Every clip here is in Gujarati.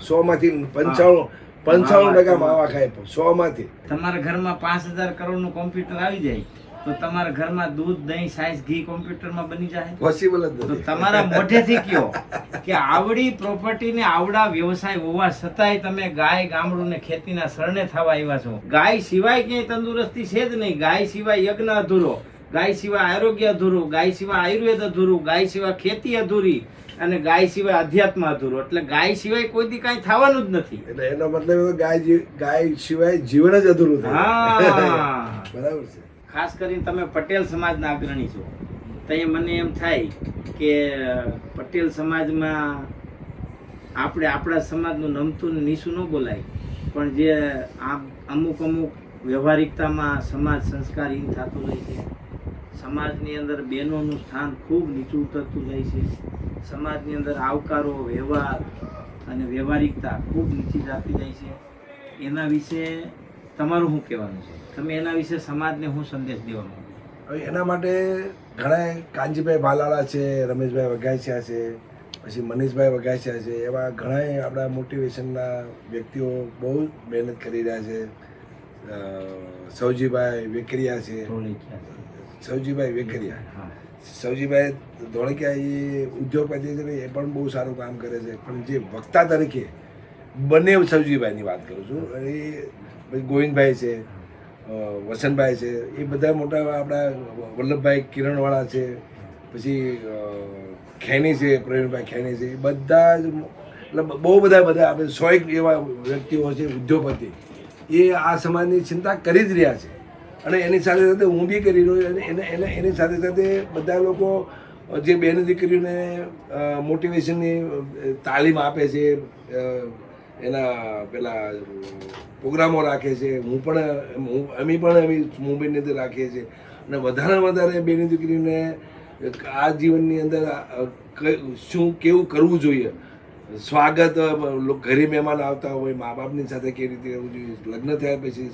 100 માંથી 95% માવા ખાય 100 માંથી. તમારા ઘરમાં 5,000 કરોડનું કોમ્પ્યુટર આવી જાય તો તમારા ઘરમાં દૂધ દહીં છાશ ઘી કોમ્પ્યુટરમાં બની જાય? પોસિબલ જ તો નથી. તમારા મોઢેથી કયો કે આવડી પ્રોપર્ટી ને આવડા વ્યવસાય હોવા છતાંય તમે ગાય ગામડું ને ખેતીના શરણે થવા આવ્યા છો. ગાય સિવાય ક્યાંય તંદુરસ્તી છે જ નહીં. ગાય સિવાય યજ્ઞ અધૂરો, ગાય સિવાય આરોગ્ય અધૂરું, ગાય સિવાય આયુર્વેદ અધૂરું, ગાય સિવાય ખેતી અધૂરી અને ગાય સિવાય અધ્યાત્મ અધૂરું. એટલે ગાય સિવાય કોઈ દી કાંઈ થવાનું જ નથી. એટલે એનો મતલબ ગાય સિવાય જીવન જ અધૂરું થાય. હા બરાબર છે. ખાસ કરીને તમે પટેલ સમાજના અગ્રણી છો તો મને એમ થાય કે પટેલ સમાજમાં આપણે આપણા સમાજનું નમતું ને નીચું ન બોલાય, પણ જે અમુક વ્યવહારિકતામાં સમાજ સંસ્કારહીન થતું જાય છે. સમાજની અંદર બહેનોનું સ્થાન ખૂબ નીચું ઉતરતું જાય છે. સમાજની અંદર આવકારો, વ્યવહાર અને વ્યવહારિકતા ખૂબ નીચી જતી જાય છે. એના વિશે તમારું શું કહેવાનું છે? તમે એના વિશે સમાજને શું સંદેશ દેવા માંગો? હવે એના માટે ઘણા કાનજીભાઈ ભાલાળા છે, રમેશભાઈ વઘાસિયા છે, પછી મનીષભાઈ વઘાસિયા છે, એવા ઘણા આપણા મોટિવેશનના વ્યક્તિઓ બહુ મહેનત કરી રહ્યા છે. સૌજીભાઈ વેકરિયા છે, સૌજીભાઈ વેકરિયા, સૌજીભાઈ ધોળકિયા એ ઉદ્યોગપતિ છે, એ પણ બહુ સારું કામ કરે છે. પણ જે વક્તા તરીકે બંને સૌજીભાઈની વાત કરું છું, એ ગોવિંદભાઈ છે, વસંતભાઈ છે, એ બધા મોટા આપણા વલ્લભભાઈ કિરણવાળા છે, પછી ખેની છે, પ્રવીણભાઈ ખેની છે, એ બધા જ એટલે બહુ બધા આપણે 100 એવા વ્યક્તિઓ છે ઉદ્યોગપતિ, એ આ સમાજની ચિંતા કરી જ રહ્યા છે. અને એની સાથે સાથે હું બી કરી રહ્યો છું. એની સાથે સાથે બધા લોકો જે બેન દીકરીઓને મોટિવેશનની તાલીમ આપે છે, એના પેલા પ્રોગ્રામો રાખે છે. અમે પણ મુંબઈની અંદર રાખીએ છીએ. અને વધારે બેન દીકરીને આ જીવનની અંદર શું કેવું કરવું જોઈએ, સ્વાગત, ઘરે મહેમાન આવતા હોય, મા બાપની સાથે કેવી રીતે રહેવું જોઈએ, લગ્ન થયા પછી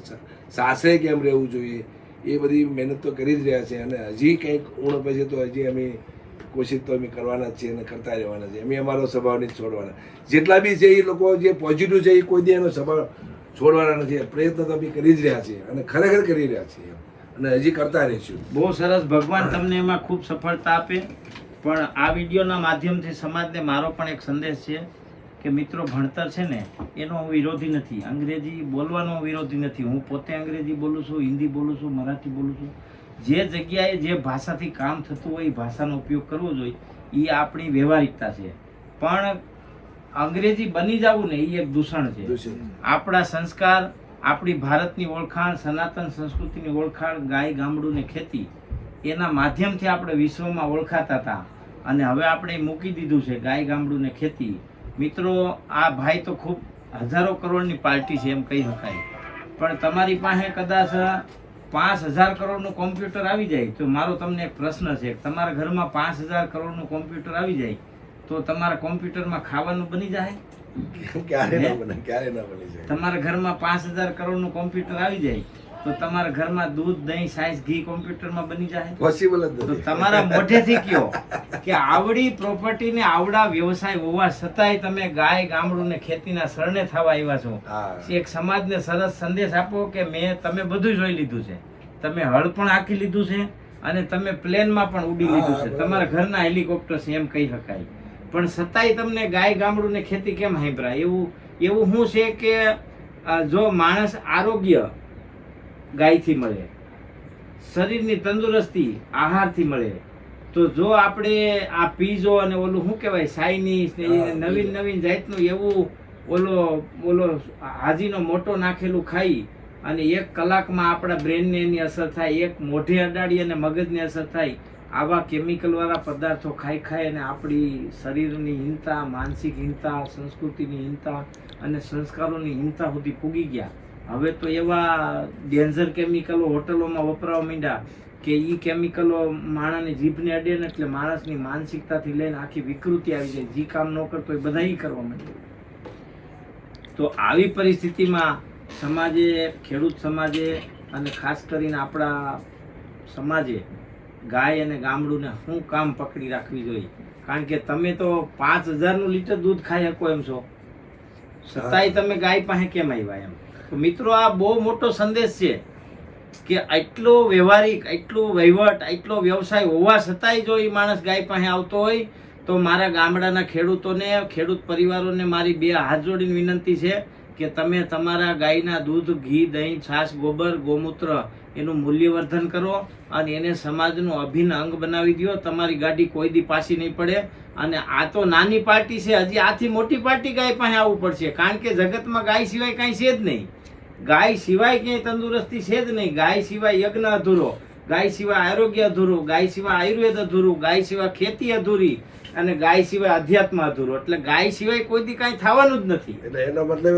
સાસરે કેમ રહેવું જોઈએ, એ બધી મહેનત તો કરી જ રહ્યા છે. અને હજી કંઈક ઉણપ છે તો હજી અમે કોશિશ તો અમે કરવાના જ છીએ અને કરતા રહેવાના છે. અમે અમારો સ્વભાવ નહીં છોડવાના. જેટલા બી છે એ લોકો જે પોઝિટિવ છે એ કોઈ દી એનો સ્વભાવ છોડવાના નથી. પ્રયત્ન તો અમે કરી જ રહ્યા છીએ અને ખરેખર કરી રહ્યા છીએ અને હજી કરતા રહીશું. બહુ સરસ. ભગવાન તમને એમાં ખૂબ સફળતા આપે. પણ આ વિડીયોના માધ્યમથી સમાજને મારો પણ એક સંદેશ છે કે મિત્રો, ભણતર છે ને એનો હું વિરોધી નથી, અંગ્રેજી બોલવાનો વિરોધી નથી. હું પોતે અંગ્રેજી બોલું છું, હિન્દી બોલું છું, મરાઠી બોલું છું. જે જગ્યાએ જે ભાષાથી કામ થતું હોય એ ભાષાનો ઉપયોગ કરવો જોઈએ, એ આપણી વ્યવહારિકતા છે. પણ અંગ્રેજી બની જવું ને એ એક દૂષણ છે. આપણા સંસ્કાર, આપણી ભારતની ઓળખાણ, સનાતન સંસ્કૃતિની ઓળખાણ, ગાય ગામડું ને ખેતી, એના માધ્યમથી આપણે વિશ્વમાં ઓળખાતા હતા અને હવે આપણે મૂકી દીધું છે ગાય ગામડું ને ખેતી. મિત્રો, આ ભાઈ તો ખૂબ હજારો કરોડની પાર્ટી છે એમ કહી શકાય. પણ તમારી પાસે કદાચ 5,000 કરોડનું કોમ્પ્યુટર આવી જાય તો મારો તમને એક પ્રશ્ન છે, તમારા ઘરમાં 5,000 કરોડનું કોમ્પ્યુટર આવી જાય તો તમારા કોમ્પ્યુટરમાં ખાવાનું બની જાય? ક્યારે ના બની જાય. તમારા ઘરમાં 5,000 કરોડનું કોમ્પ્યુટર આવી જાય તો તમારા ઘરમાં દૂધ દહીં છાશ ઘી કોમ્પ્યુટરમાં બની જાય? પોસિબલ જ તો નથી. તમારા મોઢેથી કયો કે આવડી પ્રોપર્ટી ને આવડા વ્યવસાય હોવા છતાંય તમે ગાય ગામડું ને ખેતીના શરણે થવા આવ્યા છો. એક સમાજને સરસ સંદેશ આપો કે તમે બધું જોઈ લીધું છે, તમે હળ પણ આખી લીધું છે અને તમે પ્લેનમાં પણ ઉડી લીધું છે, તમારા ઘરના હેલિકોપ્ટર છે એમ કહી શકાય. પણ છતાંય તમને ગાય ગામડું ને ખેતી કેમ સાંભળાય? એવું શું છે કે જો માણસ આરોગ્ય ગાયથી મળે, શરીરની તંદુરસ્તી આહારથી મળે, તો જો આપણે આ પીઝો અને ઓલું શું કહેવાય ચાઇનીઝ નવીન જાતનું એવું ઓલો હાજીનો મોટો નાખેલું ખાઈ અને 1 કલાકમાં આપણા બ્રેનને એની અસર થાય, એક મોઢે અડાડી અને મગજને અસર થાય, આવા કેમિકલવાળા પદાર્થો ખાઈ અને આપણી શરીરની હીનતા, માનસિક હીનતા, સંસ્કૃતિની હીનતા અને સંસ્કારોની હીનતા સુધી પૂગી ગયા. હવે તો એવા ડેન્જર કેમિકલો હોટલોમાં વપરાવા માંડ્યા કે એ કેમિકલો માણસની જીભને અડે ને એટલે માણસની માનસિકતાથી લઈને આખી વિકૃતિ આવી જાય. જે કામ ન કરતો એ બધા કરવા માંડ્યા. તો આવી પરિસ્થિતિમાં સમાજે, ખેડૂત સમાજે અને ખાસ કરીને આપણા સમાજે ગાય અને ગામડુંને શું કામ પકડી રાખવી જોઈએ? કારણ કે તમે તો 5,000 લીટર દૂધ ખાઈ શકો એમ છો, છતાંય તમે ગાય પાસે કેમ આવ્યા એમ. તો મિત્રો આ બહુ મોટો સંદેશ છે કે આટલો વ્યવહારિક, આટલો વહીવટ, આટલો વ્યવસાય હોવા છતાંય જો એ માણસ ગાય પાસે આવતો હોય તો મારા ગામડાના ખેડૂતોને, ખેડૂત પરિવારોને મારી બે હાથ જોડીને વિનંતી છે કે તમે તમારા ગાયના દૂધ, ઘી, દહીં, છાશ, ગોબર, ગોમૂત્ર એનું મૂલ્યવર્ધન કરો અને એને સમાજનું અભિન્ન અંગ બનાવી દો. તમારી ગાડી કોઈ દી પાછી નહીં પડે. અને આ તો નાની પાર્ટી છે, હજી આથી મોટી પાર્ટી ગાય પાસે આવવું પડશે, કારણ કે જગતમાં ગાય સિવાય કાંઈ છે જ નહીં. ગાય સિવાય ક્યાંય તંદુરસ્તી છે જ નહીં. ગાય સિવાય યજ્ઞ અધૂરો, ગાય સિવાય આરોગ્ય અધૂરું, ગાય સિવાય આયુર્વેદ અધૂરું, ગાય સિવાય ખેતી અધૂરી અને ગાય સિવાય અધ્યાત્મ અધૂરું. એટલે ગાય સિવાય કોઈ દી કાંઈ થવાનું જ નથી. એટલે એનો મતલબ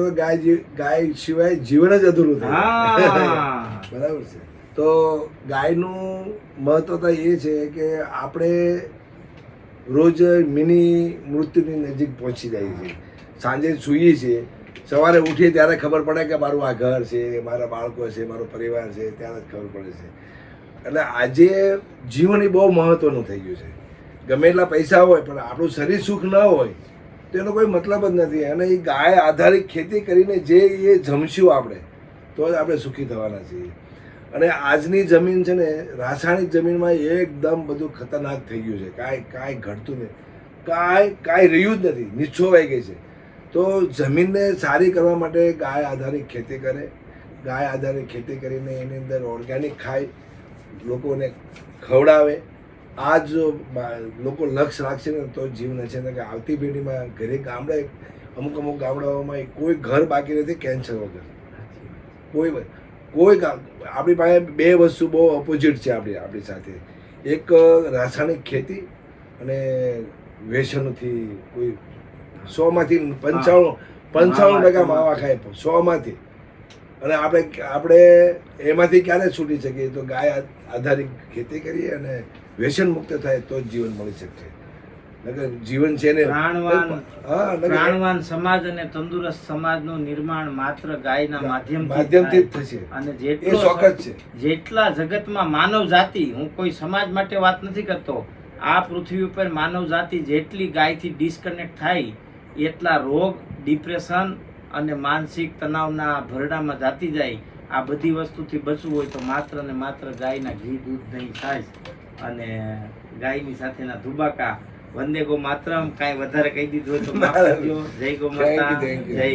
ગાય સિવાય જીવન જ અધૂરું થાય. હા બરાબર છે. તો ગાયનું મહત્વ તો એ છે કે આપણે રોજ મિની મૃત્યુની નજીક પહોંચી જાય છે. સાંજે સૂઈએ છીએ, સવારે ઉઠીએ ત્યારે ખબર પડે કે મારું આ ઘર છે, મારા બાળકો છે, મારો પરિવાર છે, ત્યારે જ ખબર પડે છે. એટલે આજે જીવન એ બહુ મહત્વનું થઈ ગયું છે. ગમે એટલા પૈસા હોય પણ આપણું શરીર સુખ ન હોય તો એનો કોઈ મતલબ જ નથી. અને એ ગાય આધારિત ખેતી કરીને જે એ જમશું આપણે તો જ આપણે સુખી થવાના છીએ. અને આજની જમીન છે ને, રાસાયણિક જમીનમાં એકદમ બધું ખતરનાક થઈ ગયું છે. કાંઈ ઘટતું નહીં, કાંઈ રહ્યું જ નથી, નિછોવાઈ ગઈ છે. તો જમીનને સારી કરવા માટે ગાય આધારિત ખેતી કરે. ગાય આધારિત ખેતી કરીને એની અંદર ઓર્ગેનિક ખાય, લોકોને ખવડાવે. આ જો લોકો લક્ષ્ય રાખશે ને તો જીવન છે ને કે આવતી પેઢીમાં ઘરે ગામડે અમુક ગામડાઓમાં કોઈ ઘર બાકી નથી કેન્સર વગર. કોઈ આપણી પાસે બે વસ્તુ બહુ ઓપોઝિટ છે આપણી સાથે. એક રાસાયણિક ખેતી અને વ્યસનથી કોઈ 100માંથી 95% માવા ખાય 100માંથી. અને આપણે એમાંથી ક્યારે છૂટી શકીએ? તો ગાય આધારિત ખેતી કરીએ અને વ્યસન મુક્ત થાય તો જ જીવન મળી શકશે. નકર જીવન છે ને પ્રાણવાન સમાજ અને તંદુરસ્ત સમાજનું નિર્માણ માત્ર ગાયના માધ્યમથી જ થશે. અને એ ચોક્કસ છે. જેટલા જગતમાં માનવ જાતિ, હું કોઈ સમાજ માટે વાત નથી કરતો, આ પૃથ્વી ઉપર માનવ જાતિ જેટલી ગાયથી ડિસ્કનેક્ટ થાય એટલા રોગ, ડિપ્રેશન અને માનસિક તણાવના ભરડામાં જાતી જાય. આ બધી વસ્તુથી બચવું હોય તો માત્ર ને માત્ર ગાયના ઘી, દૂધ, દહીં, છાશ અને ગાયની સાથેના ધુબાકા. વંદે ગો માતરમ. કાંઈ વધારે કહી દીધું હોય તો માફ કરજો. જય ગો માતા, જય